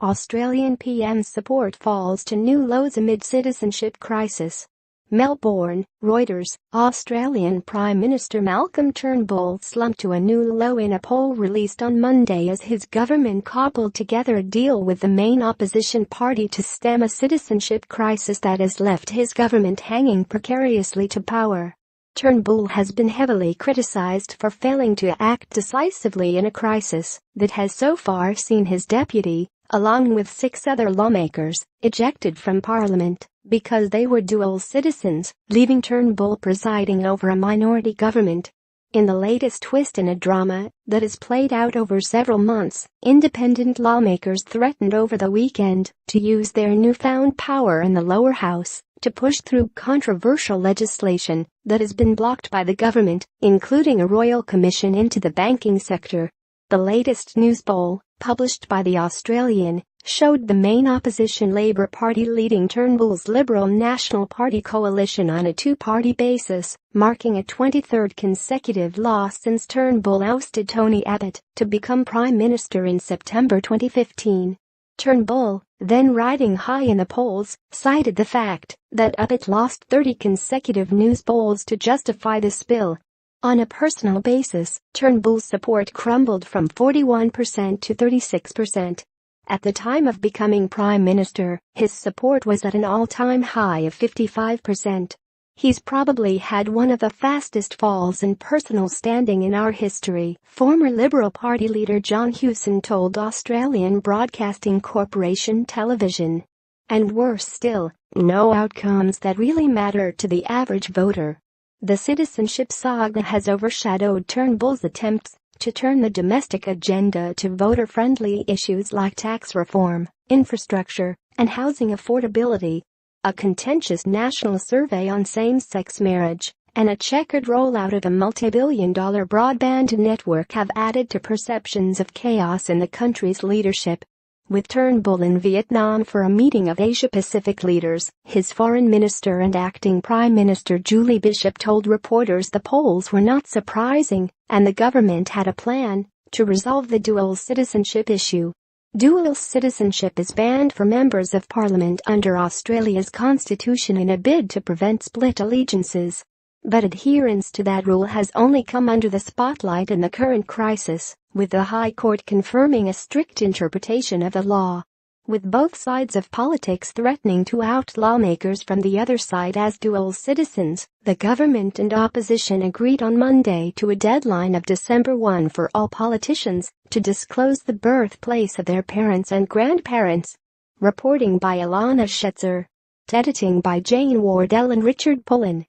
Australian PM's support falls to new lows amid citizenship crisis. Melbourne, Reuters. Australian Prime Minister Malcolm Turnbull slumped to a new low in a poll released on Monday as his government cobbled together a deal with the main opposition party to stem a citizenship crisis that has left his government hanging precariously to power. Turnbull has been heavily criticized for failing to act decisively in a crisis that has so far seen his deputy, along with 6 other lawmakers, ejected from Parliament because they were dual citizens, leaving Turnbull presiding over a minority government. In the latest twist in a drama that has played out over several months, independent lawmakers threatened over the weekend to use their newfound power in the lower house to push through controversial legislation that has been blocked by the government, including a royal commission into the banking sector. The latest news poll, published by The Australian, showed the main opposition Labor Party leading Turnbull's Liberal National Party coalition on a 2-party basis, marking a 23rd consecutive loss since Turnbull ousted Tony Abbott to become Prime Minister in September 2015. Turnbull, then riding high in the polls, cited the fact that Abbott lost 30 consecutive news polls to justify the spill. On a personal basis, Turnbull's support crumbled from 41% to 36%. At the time of becoming Prime Minister, his support was at an all-time high of 55%. He's probably had one of the fastest falls in personal standing in our history, former Liberal Party leader John Hewson told Australian Broadcasting Corporation Television. And worse still, no outcomes that really matter to the average voter. The citizenship saga has overshadowed Turnbull's attempts to turn the domestic agenda to voter-friendly issues like tax reform, infrastructure, and housing affordability. A contentious national survey on same-sex marriage and a checkered rollout of a multi-billion-dollar broadband network have added to perceptions of chaos in the country's leadership. With Turnbull in Vietnam for a meeting of Asia-Pacific leaders, his foreign minister and acting Prime Minister Julie Bishop told reporters the polls were not surprising and the government had a plan to resolve the dual citizenship issue. Dual citizenship is banned for members of parliament under Australia's constitution in a bid to prevent split allegiances. But adherence to that rule has only come under the spotlight in the current crisis, with the High Court confirming a strict interpretation of the law. With both sides of politics threatening to out lawmakers from the other side as dual citizens, the government and opposition agreed on Monday to a deadline of December 1 for all politicians to disclose the birthplace of their parents and grandparents. Reporting by Alana Schetzer. Editing by Jane Wardell and Richard Pullen.